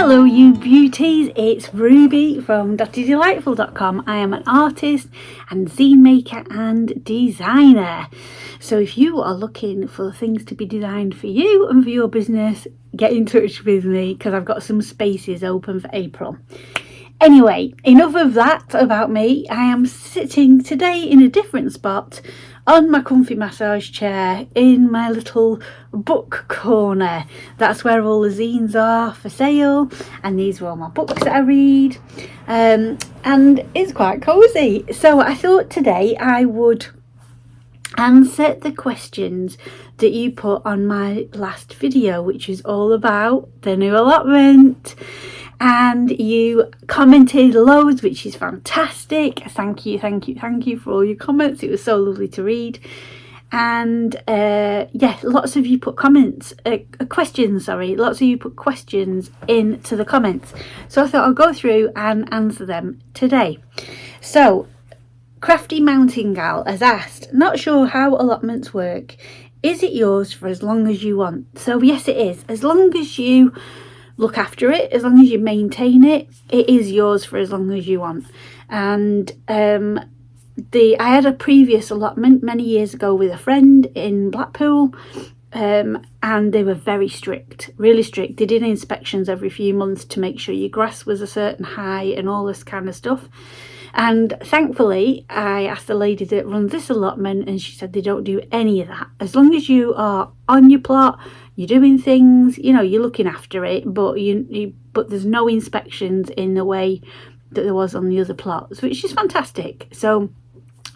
Hello you beauties, it's Ruby from dottydelightful.com. I am an artist and zine maker and designer. So if you are looking for things to be designed for you and for your business, get in touch with me because I've got some spaces open for April. Anyway, enough of that about me. I am sitting today in a different spot on my comfy massage chair in my little book corner. That's where all the zines are for sale, and these are all my books that I read, and it's quite cozy. So I thought today I would answer the questions that you put on my last video, which is all about the new allotment. And you commented loads, which is fantastic. Thank you for all your comments. It was so lovely to read. And yeah, lots of you put questions into the comments. So I thought I'll go through and answer them today. So Crafty Mountain Gal has asked, not sure how allotments work. Is it yours for as long as you want? So yes, it is. As long as you look after it, as long as you maintain it, it is yours for as long as you want. And I had a previous allotment many years ago with a friend in Blackpool, and they were very strict, really strict. They did inspections every few months to make sure your grass was a certain height and all this kind of stuff. And thankfully I asked the lady that runs this allotment, and she said they don't do any of that. As long as you are on your plot, you're doing things, you know, you're looking after it, but but there's no inspections in the way that there was on the other plots, which is fantastic. So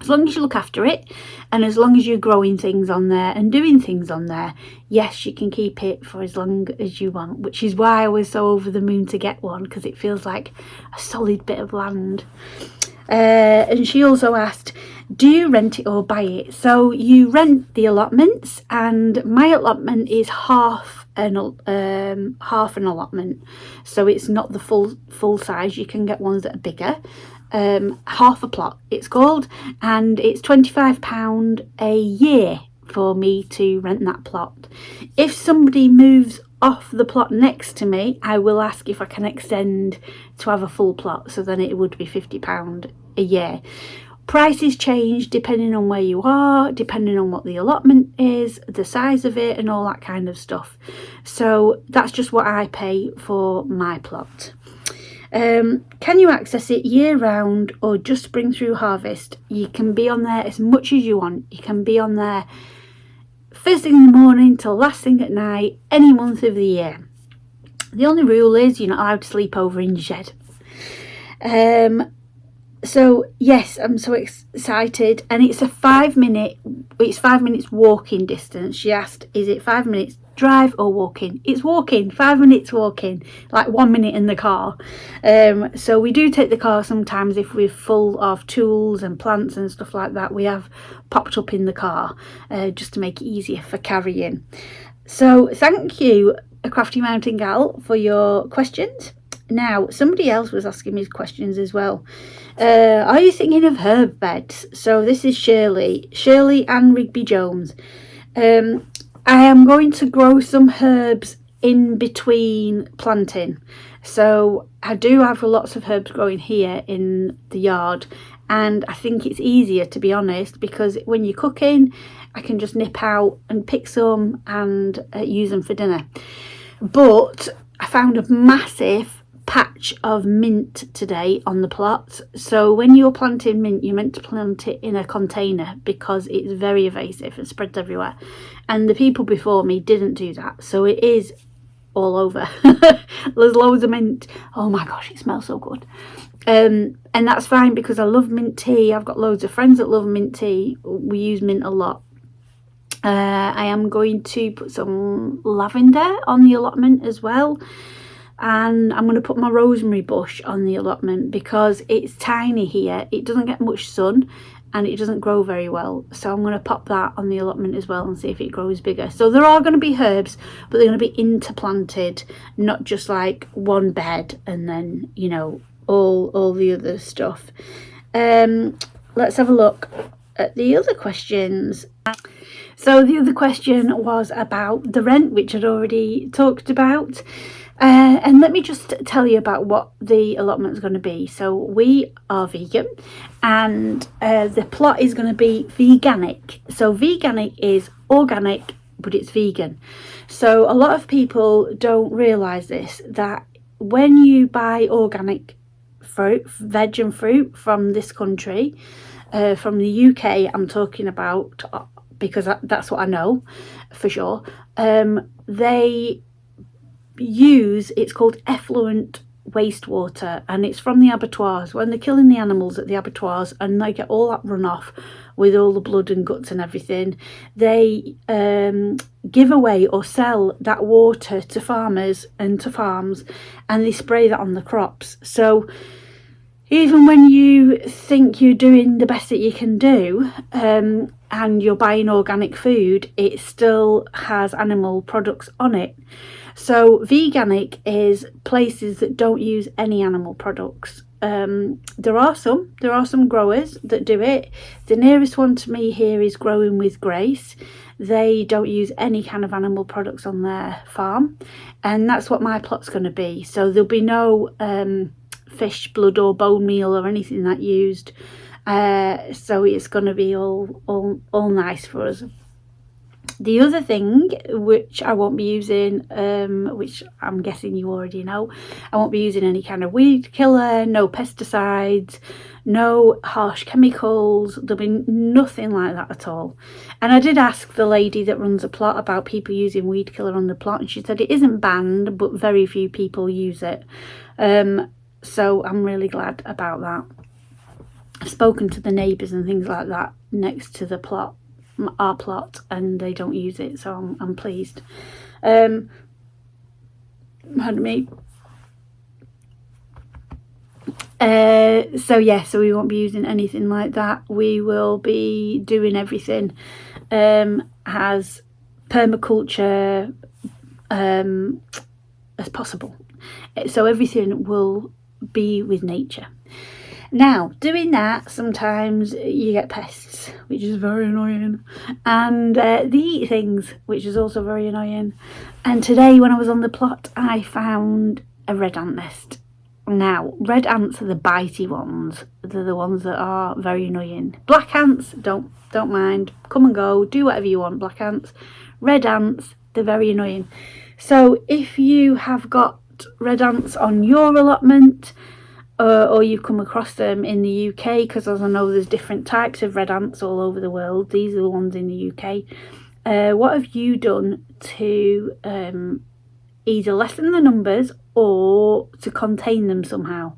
as long as you look after it, and as long as you're growing things on there and doing things on there, yes, you can keep it for as long as you want, which is why I was so over the moon to get one, because it feels like a solid bit of land. And she also asked, do you rent it or buy it? So you rent the allotments, and my allotment is half an allotment, so it's not the full size. You can get ones that are bigger. Half a plot it's called, and it's £25 a year for me to rent that plot. If somebody moves off the plot next to me, I will ask if I can extend to have a full plot, so then it would be £50 a year. Prices change depending on where you are, depending on what the allotment is, the size of it, and all that kind of stuff. So that's just what I pay for my plot. Can you access it year round or just spring through harvest? You can be on there as much as you want. You can be on there first thing in the morning till last thing at night, any month of the year. The only rule is you're not allowed to sleep over in your shed. So yes, I'm so excited, and it's 5 minutes walking distance. She asked, is it 5 minutes drive or walking? It's walking, 5 minutes walking, like 1 minute in the car. So we do take the car sometimes if we're full of tools and plants and stuff like that. We have popped up in the car just to make it easier for carrying. So thank you, Crafty Mountain Gal, for your questions. Now, somebody else was asking me questions as well. Are you thinking of herb beds? So this is Shirley and Rigby Jones. I am going to grow some herbs in between planting. So I do have lots of herbs growing here in the yard, and I think it's easier, to be honest, because when you're cooking, I can just nip out and pick some and use them for dinner. But I found a massive patch of mint today on the plot. So when you're planting mint, you're meant to plant it in a container because it's very invasive and spreads everywhere, and the people before me didn't do that, so it is all over. There's loads of mint. Oh my gosh, it smells so good. And that's fine because I love mint tea. I've got loads of friends that love mint tea. We use mint a lot. I am going to put some lavender on the allotment as well, and I'm going to put my rosemary bush on the allotment because it's tiny here. It doesn't get much sun and it doesn't grow very well, so I'm going to pop that on the allotment as well and see if it grows bigger. So there are going to be herbs, but they're going to be interplanted, not just like one bed and then, you know, all the other stuff. Let's have a look at the other questions. So the other question was about the rent, which I'd already talked about. And let me just tell you about what the allotment is going to be. So we are vegan, and the plot is going to be veganic. So veganic is organic, but it's vegan. So a lot of people don't realise this, that when you buy organic fruit, veg and fruit from this country, from the UK I'm talking about, because that's what I know for sure, they use, it's called effluent wastewater, and it's from the abattoirs. When they're killing the animals at the abattoirs and they get all that runoff with all the blood and guts and everything, they give away or sell that water to farmers and to farms, and they spray that on the crops. So even when you think you're doing the best that you can do, and you're buying organic food, it still has animal products on it. So veganic is places that don't use any animal products. There are some growers that do it. The nearest one to me here is Growing with Grace. They don't use any kind of animal products on their farm, and that's what my plot's going to be. So there'll be no fish blood or bone meal or anything that used. So it's going to be all nice for us. The other thing which I won't be using, which I'm guessing you already know, I won't be using any kind of weed killer, no pesticides, no harsh chemicals. There'll be nothing like that at all. And I did ask the lady that runs the plot about people using weed killer on the plot, and she said it isn't banned, but very few people use it. So I'm really glad about that. I've spoken to the neighbours and things like that next to the plot, our plot, and they don't use it, so I'm pleased. Pardon me. So we won't be using anything like that. We will be doing everything as permaculture as possible. So everything will be with nature. Now, doing that, sometimes you get pests, which is very annoying, and they eat things, which is also very annoying. And today, when I was on the plot, I found a red ant nest. Now, red ants are the bitey ones. They're the ones that are very annoying. Black ants, don't mind. Come and go, do whatever you want, black ants. Red ants, they're very annoying. So if you have got red ants on your allotment, or you've come across them in the UK, because as I know there's different types of red ants all over the world, these are the ones in the UK. What have you done to either lessen the numbers or to contain them somehow?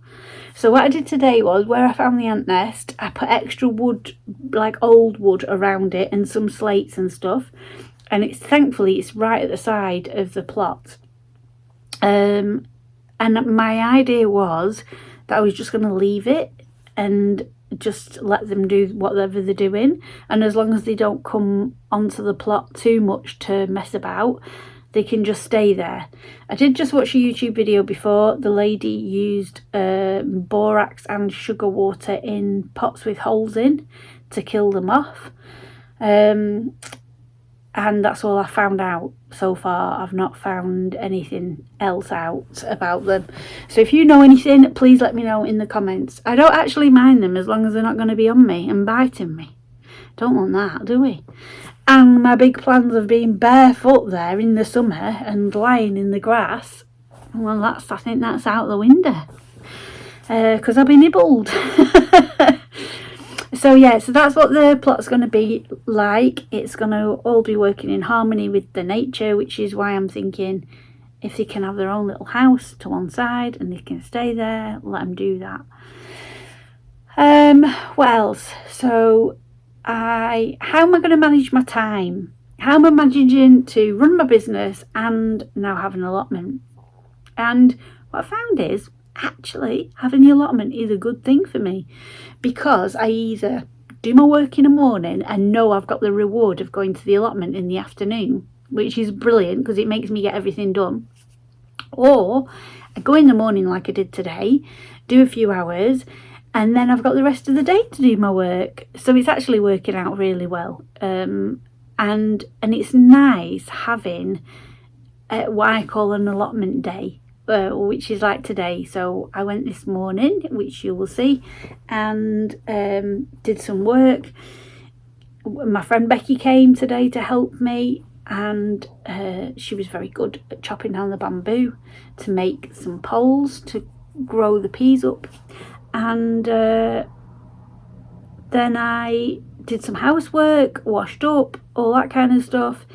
So what I did today was, where I found the ant nest, I put extra wood, like old wood, around it and some slates and stuff, and thankfully it's right at the side of the plot. And my idea was that I was just going to leave it and just let them do whatever they're doing, and as long as they don't come onto the plot too much to mess about, they can just stay there. I did just watch a YouTube video before. The lady used borax and sugar water in pots with holes in to kill them off, and that's all I found out so far. I've not found anything else out about them. So if you know anything, please let me know in the comments. I don't actually mind them as long as they're not going to be on me and biting me. Don't want that, do we? And my big plans of being barefoot there in the summer and lying in the grass, well, I think that's out the window, because I'll be nibbled. So that's what the plot's going to be like. It's going to all be working in harmony with the nature, which is why I'm thinking if they can have their own little house to one side and they can stay there, let them do that. What else? So how am I going to manage my time? How am I managing to run my business and now have an allotment? And what I found is, actually having the allotment is a good thing for me, because I either do my work in the morning and know I've got the reward of going to the allotment in the afternoon, which is brilliant because it makes me get everything done, or I go in the morning like I did today, do a few hours, and then I've got the rest of the day to do my work. So it's actually working out really well, and it's nice having what I call an allotment day. which is like today. So I went this morning, which you will see, and did some work. My friend Becky came today to help me, and she was very good at chopping down the bamboo to make some poles to grow the peas up. And then I did some housework, washed up, all that kind of stuff,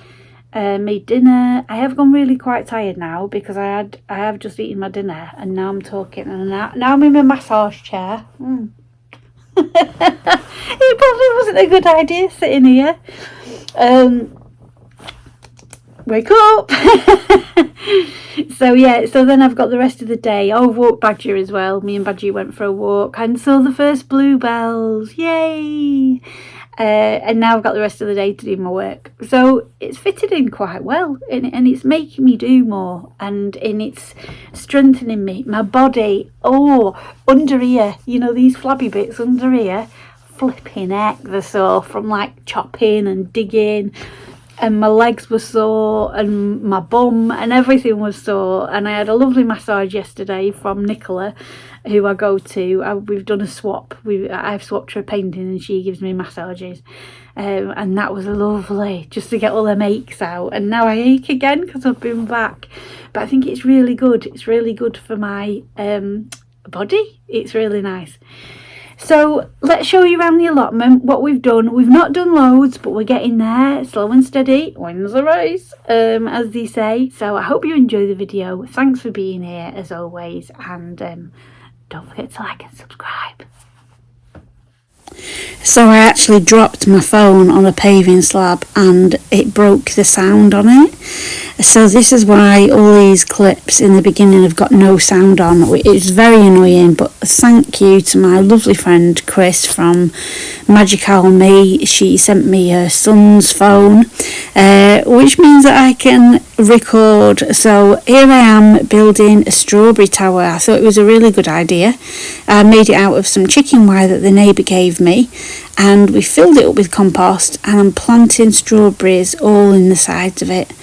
made dinner. I have gone really quite tired now because I have just eaten my dinner, and now I'm talking, and now I'm in my massage chair. It probably wasn't a good idea sitting here. Wake up. So yeah, so then I've got the rest of the day. I've walked Badger as well. Me and Badger went for a walk and saw the first bluebells. Yay! And now I've got the rest of the day to do my work. So it's fitted in quite well, and it's making me do more, and it's strengthening me. My body, under here, you know, these flabby bits under here, flipping heck, they're sore from like chopping and digging. And my legs were sore, and my bum, and everything was sore. And I had a lovely massage yesterday from Nicola, who I go to. We've done a swap. I've swapped her a painting, and she gives me massages. And that was lovely, just to get all them aches out. And now I ache again because I've been back. But I think it's really good. It's really good for my body. It's really nice. So let's show you around the allotment what we've done. We've not done loads, but we're getting there, slow and steady, wins the race, as they say. So I hope you enjoy the video. Thanks for being here as always, and don't forget to like and subscribe. So I actually dropped my phone on a paving slab and it broke the sound on it. So this is why all these clips in the beginning have got no sound on. It's very annoying, but thank you to my lovely friend Chris from Magical Me. She sent me her son's phone, which means that I can record. So here I am building a strawberry tower. I thought it was a really good idea. I made it out of some chicken wire that the neighbour gave me, and we filled it up with compost, and I'm planting strawberries all in the sides of it.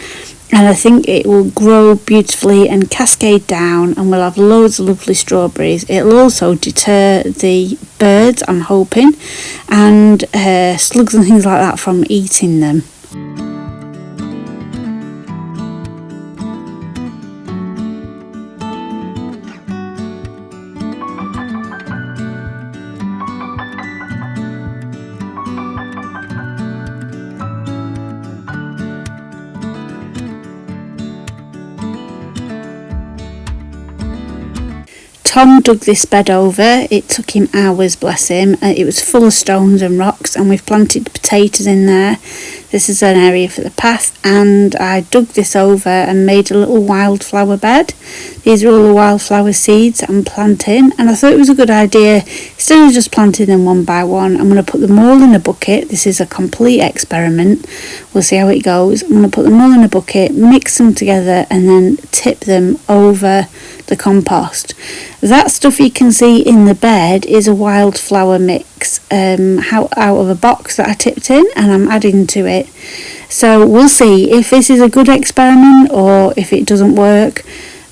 And I think it will grow beautifully and cascade down, and we'll have loads of lovely strawberries. It'll also deter the birds, I'm hoping, and slugs and things like that from eating them. Tom dug this bed over. It took him hours, bless him. It was full of stones and rocks, and we've planted potatoes in there. This is an area for the path, and I dug this over and made a little wildflower bed. These are all the wildflower seeds I'm planting, and I thought it was a good idea. Instead of just planting them one by one, I'm going to put them all in a bucket. This is a complete experiment. We'll see how it goes. I'm going to put them all in a bucket, mix them together, and then tip them over the compost. That stuff you can see in the bed is a wildflower mix out of a box that I tipped in, and I'm adding to it. So we'll see if this is a good experiment or if it doesn't work,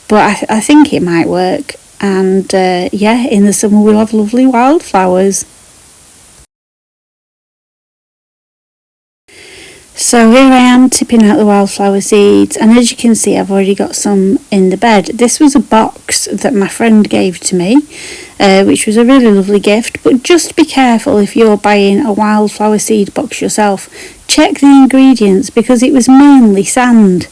but I think it might work. And yeah, in the summer we'll have lovely wildflowers. So here I am tipping out the wildflower seeds, and as you can see I've already got some in the bed. This was a box that my friend gave to me, which was a really lovely gift, but just be careful if you're buying a wildflower seed box yourself. Check the ingredients, because it was mainly sand.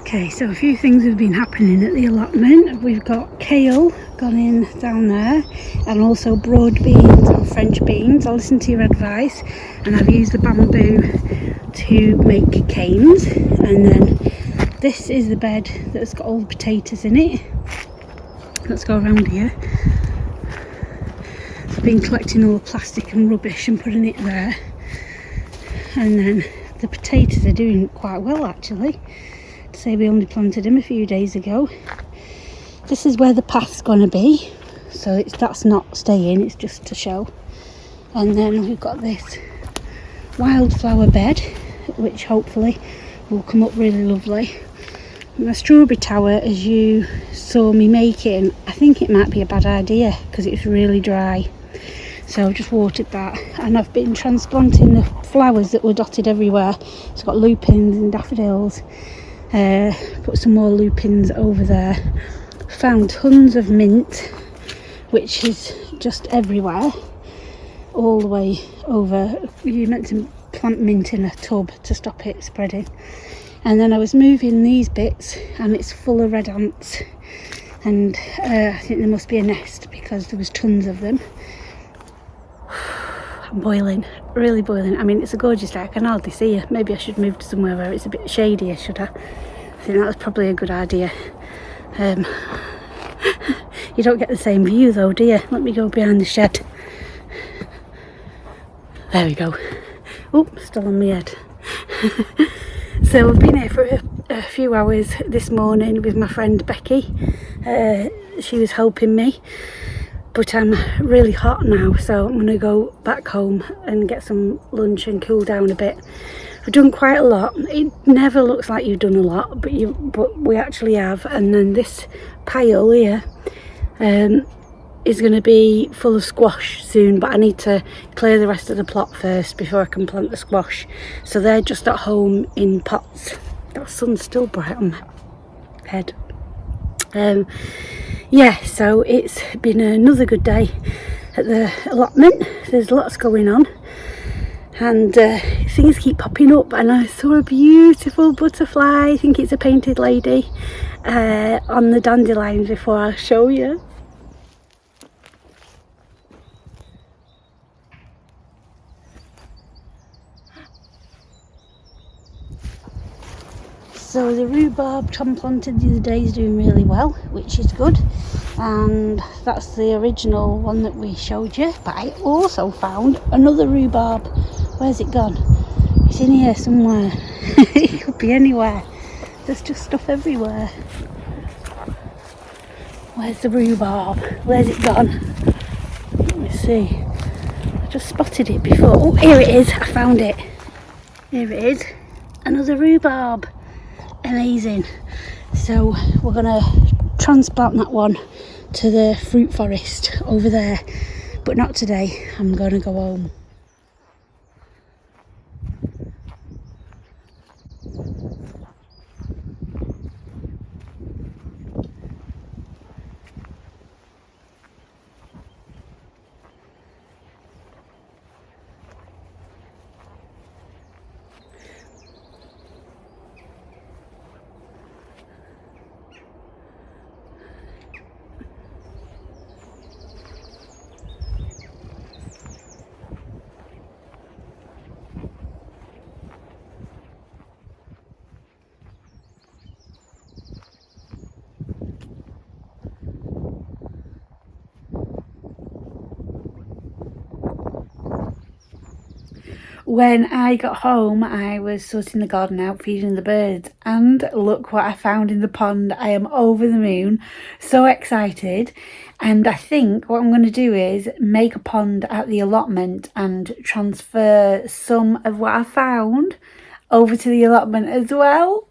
Okay, so a few things have been happening at the allotment. We've got kale gone in down there, and also broad beans and French beans. I'll listen to your advice, and I've used the bamboo to make canes. And then this is the bed that's got all the potatoes in it. Let's go around here. I've been collecting all the plastic and rubbish and putting it there. And then the potatoes are doing quite well actually. To say we only planted them a few days ago. This is where the path's going to be. So that's not staying, it's just to show. And then we've got this wildflower bed, which hopefully will come up really lovely. My strawberry tower, as you saw me making, I think it might be a bad idea because it's really dry. So I've just watered that, and I've been transplanting the flowers that were dotted everywhere. It's got lupins and daffodils. Put some more lupins over there. Found tons of mint, which is just everywhere, all the way over. You're meant to plant mint in a tub to stop it spreading. And then I was moving these bits and it's full of red ants, and I think there must be a nest because there was tons of them. I'm boiling, really boiling. I mean, it's a gorgeous day, I can hardly see you. Maybe I should move to somewhere where it's a bit shadier, should I? I think that was probably a good idea. You don't get the same view though, do you? Let me go behind the shed. There we go. Oh, still on my head. So I've been here for a few hours this morning with my friend Becky. She was helping me, but I'm really hot now, so I'm going to go back home and get some lunch and cool down a bit. We've done quite a lot. It never looks like you've done a lot, but we actually have. And then this pile here is going to be full of squash soon, but I need to clear the rest of the plot first before I can plant the squash. So they're just at home in pots. That sun's still bright on my head. Yeah, so it's been another good day at the allotment. There's lots going on, and things keep popping up. And I saw a beautiful butterfly, I think it's a painted lady, on the dandelions before I show you. So the rhubarb Tom planted the other day is doing really well, which is good, and that's the original one that we showed you. But I also found another rhubarb. Where's it gone? It's in here somewhere. It could be anywhere. There's just stuff everywhere. Where's the rhubarb? Where's it gone? Let me see. I just spotted it before. Oh, here it is. I found it. Here it is. Another rhubarb. Amazing. So we're gonna transplant that one to the fruit forest over there, but not today. I'm gonna go home. When I got home, I was sorting the garden out, feeding the birds, and look what I found in the pond. I am over the moon, so excited. And I think what I'm going to do is make a pond at the allotment and transfer some of what I found over to the allotment as well.